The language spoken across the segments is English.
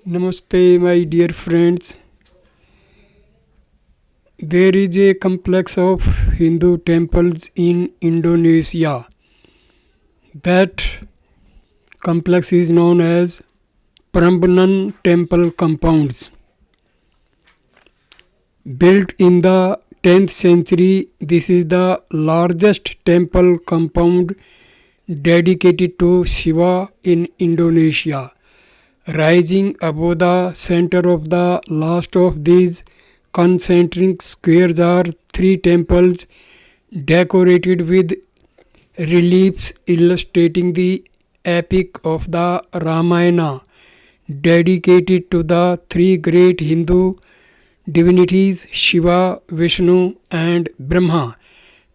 Namaste, my dear friends. There is a complex of Hindu temples in Indonesia. That complex is known as Prambanan temple compounds. Built in the 10th century, this is the largest temple compound dedicated to Siva in Indonesia. Rising above the center of the last of these concentric squares are three temples decorated with reliefs illustrating the epic of the Ramana, dedicated to the three great Hindu divinities Shiva, Vishnu, and Brahma,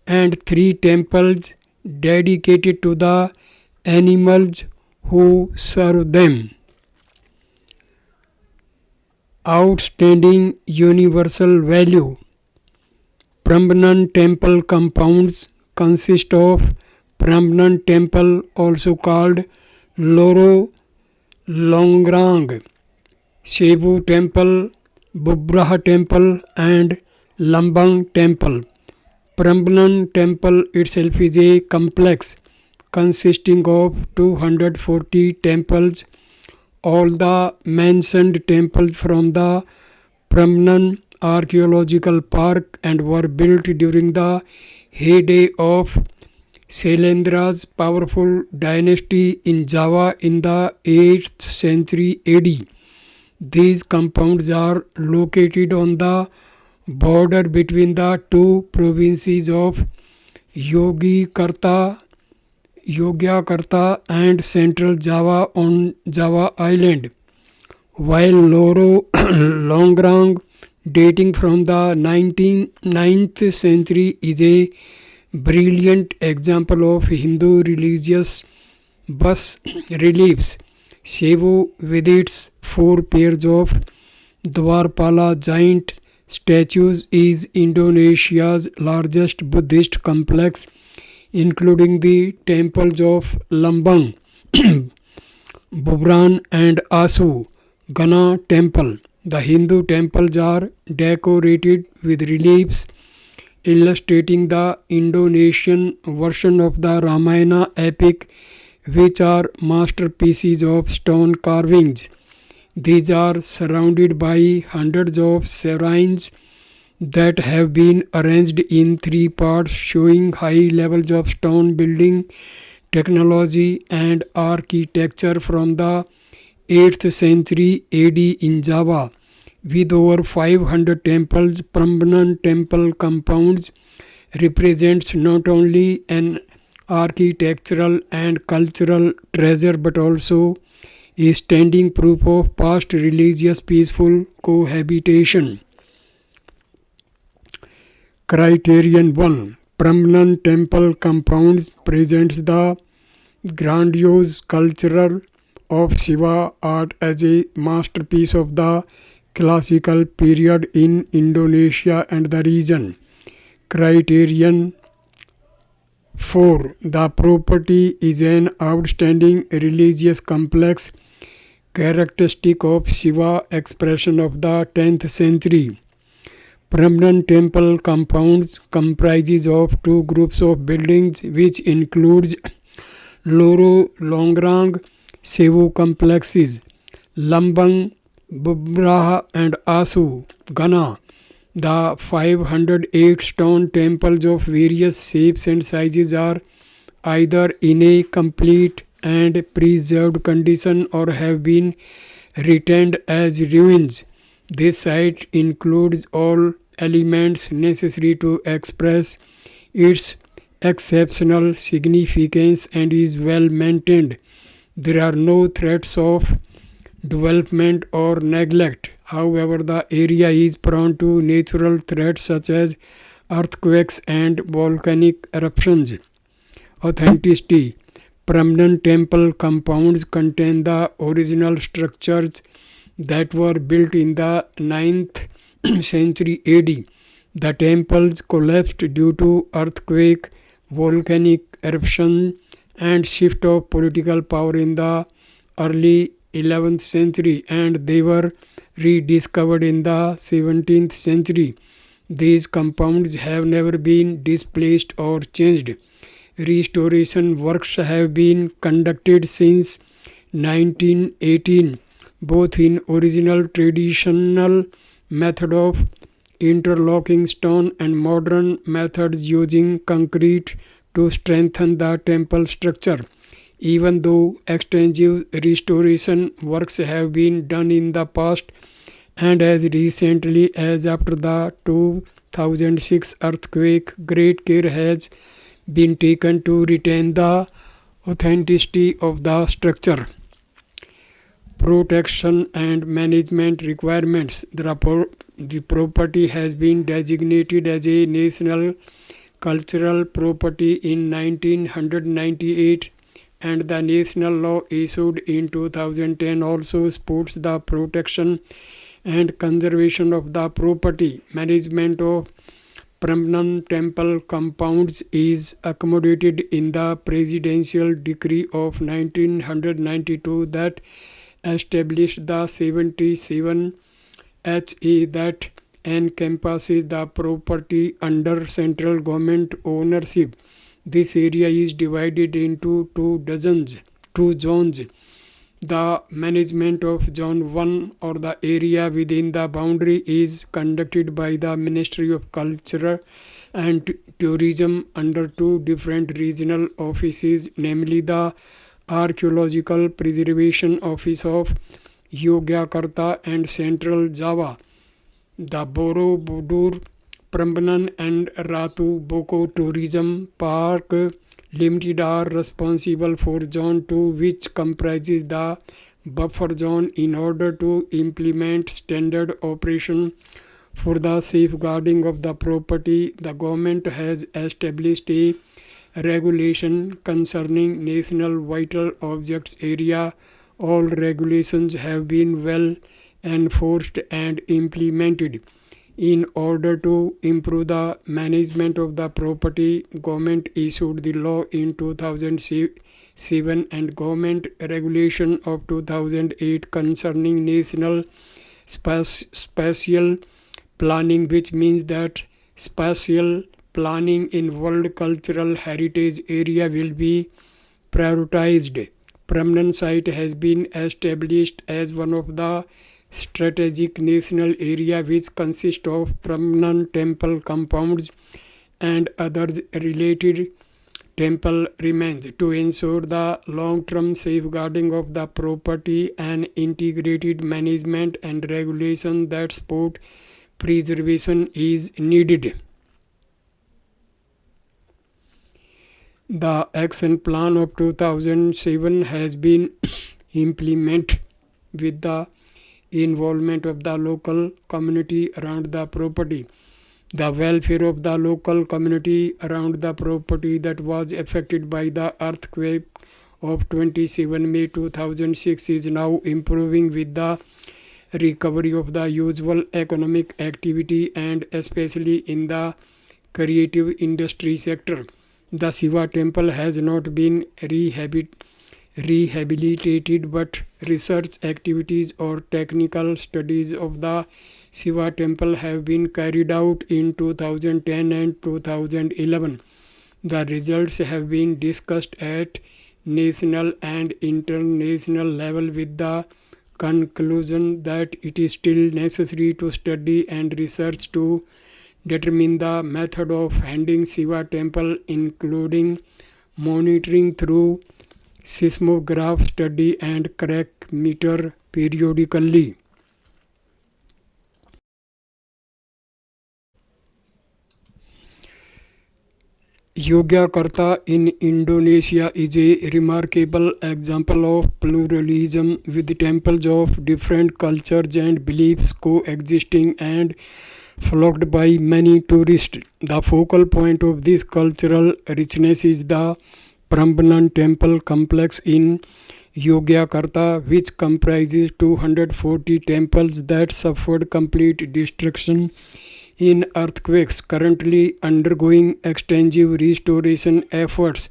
and three temples dedicated to the animals who serve them. Outstanding universal value. Prambanan temple compounds consist of Prambanan temple, also called Loro Longrang, Sevu temple, Bubraha temple, and Lambang temple. Prambanan temple itself is a complex consisting of 240 temples. All the mentioned temples from the Prambanan archaeological park and were built during the heyday of Shailendra's powerful dynasty in Java in the 8th century AD. These compounds are located on the border between the two provinces of Yogikarta Yogyakarta and Central Java on Java Island, while Loro Longrang, dating from the 9th century, is a brilliant example of Hindu religious bas reliefs. Sevu, with its four pairs of Dwarpala giant statues, is Indonesia's largest Buddhist complex, including the temples of Lambang, Bubran, and Asu Gana temple. The Hindu temples are decorated with reliefs illustrating the Indonesian version of the Ramayana epic, which are masterpieces of stone carvings. These are surrounded by hundreds of shrines that have been arranged in three parts, showing high levels of stone building technology and architecture from the 8th century AD in Java. With over 500 temples, Prambanan temple compounds represents not only an architectural and cultural treasure but also a standing proof of past religious peaceful cohabitation. Criterion 1. Prambanan temple compounds presents the grandiose culture of Shiva art as a masterpiece of the classical period in Indonesia and the region. Criterion 4. The property is an outstanding religious complex characteristic of Shiva expression of the 10th century. Prambanan temple compounds comprises of two groups of buildings, which includes Loro Longrang Sevu complexes, Lambang, Bubraha, and Asu Gana. The 508 stone temples of various shapes and sizes are either in a complete and preserved condition or have been retained as ruins. This site includes all elements necessary to express its exceptional significance and is well maintained. There are no threats of development or neglect. However, the area is prone to natural threats such as earthquakes and volcanic eruptions. Authenticity. Prambanan temple compounds contain the original structures that were built in the 9th century AD. The temples collapsed due to earthquake, volcanic eruption, and shift of political power in the early 11th century and they were rediscovered in the 17th century. These compounds have never been displaced or changed. Restoration works have been conducted since 1918, both in original traditional method of interlocking stone and modern methods using concrete to strengthen the temple structure. Even though extensive restoration works have been done in the past, and as recently as after the 2006 earthquake, great care has been taken to retain the authenticity of the structure. Protection and management requirements. The property has been designated as a national cultural property in 1998 and the national law issued in 2010 also supports the protection and conservation of the property. Management of permanent temple compounds is accommodated in the Presidential Decree of 1992 that established the 77 HA that encompasses the property under central government ownership. This area is divided into two zones. The management of Zone 1 or the area within the boundary is conducted by the Ministry of Culture and Tourism under two different regional offices, namely the Archaeological Preservation Office of Yogyakarta and Central Java. The Borobudur, Prambanan and Ratu Boko Tourism Park Limited are responsible for Zone 2, which comprises the buffer zone. In order to implement standard operation for the safeguarding of the property, the government has established a regulation concerning national vital objects area. All regulations have been well enforced and implemented. In order to improve the management of the property, government issued the law in 2007 and government regulation of 2008 concerning national spatial planning, which means that spatial planning in World Cultural Heritage Area will be prioritized. Permanent site has been established as one of the strategic national area which consists of permanent temple compounds and other related temple remains. To ensure the long-term safeguarding of the property, an integrated management and regulation that support preservation is needed. The action plan of 2007 has been implemented with the involvement of the local community around the property. The welfare of the local community around the property that was affected by the earthquake of 27 May 2006 is now improving with the recovery of the usual economic activity and especially in the creative industry sector. The Siva temple has not been rehabilitated, but research activities or technical studies of the Siva temple have been carried out in 2010 and 2011. The results have been discussed at national and international level with the conclusion that it is still necessary to study and research to determine the method of handling Siva temple, including monitoring through seismograph study and crack meter periodically. Yogyakarta in Indonesia is a remarkable example of pluralism with temples of different cultures and beliefs coexisting and flocked by many tourists. The focal point of this cultural richness is the Prambanan temple complex in Yogyakarta, which comprises 240 temples that suffered complete destruction in earthquakes, currently undergoing extensive restoration efforts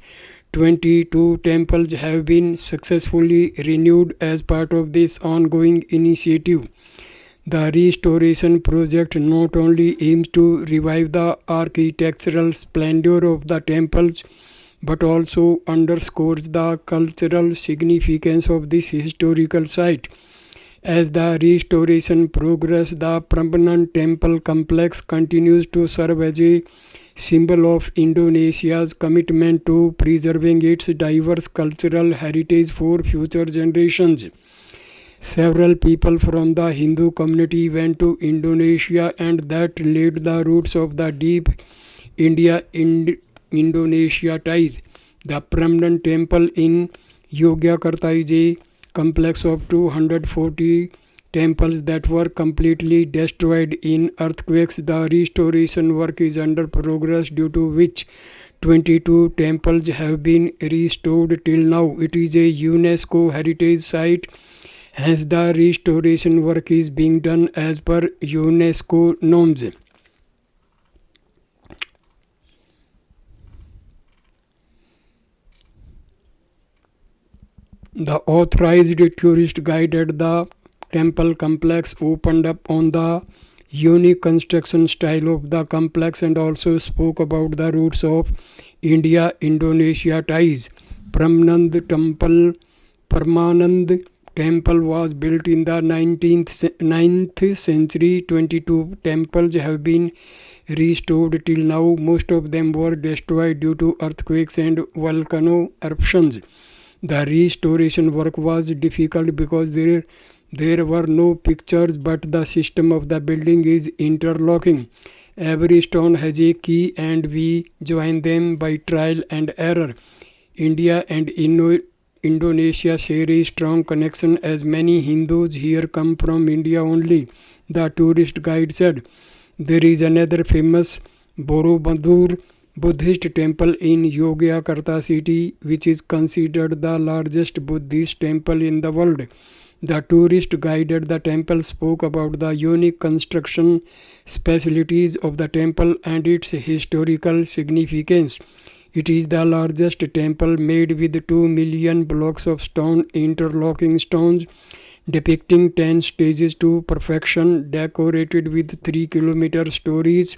22 temples have been successfully renewed as part of this ongoing initiative. The restoration project not only aims to revive the architectural splendor of the temples but also underscores the cultural significance of this historical site. As the restoration progresses, the Prambanan temple complex continues to serve as a symbol of Indonesia's commitment to preserving its diverse cultural heritage for future generations. Several people from the Hindu community went to Indonesia, and that laid the roots of the deep India-Indonesia ties. The Prambanan temple in Yogyakarta is a complex of 240 temples that were completely destroyed in earthquakes. The restoration work is under progress, due to which 22 temples have been restored till now. It is a UNESCO heritage site, hence the restoration work is being done as per UNESCO norms. The authorized tourist guide at the temple complex opened up on the unique construction style of the complex and also spoke about the roots of India-Indonesia ties. Parmanand temple was built in the 9th century. 22 temples have been restored till now. Most of them were destroyed due to earthquakes and volcano eruptions. The restoration work was difficult because there were no pictures, but the system of the building is interlocking. Every stone has a key and we join them by trial and error. India and Indonesia share a strong connection, as many Hindus here come from India only, the tourist guide said. There is another famous Borobudur Buddhist temple in Yogyakarta city, which is considered the largest Buddhist temple in the world. The tourist guide at the temple spoke about the unique construction specialties of the temple and its historical significance. It is the largest temple made with 2 million blocks of stone, interlocking stones, depicting 10 stages to perfection, decorated with 3-kilometer stories,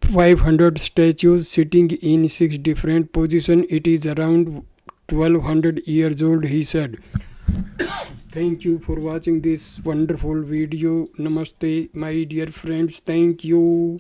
500 statues sitting in 6 different positions. It is around 1200 years old, he said. Thank you for watching this wonderful video. Namaste, my dear friends. Thank you.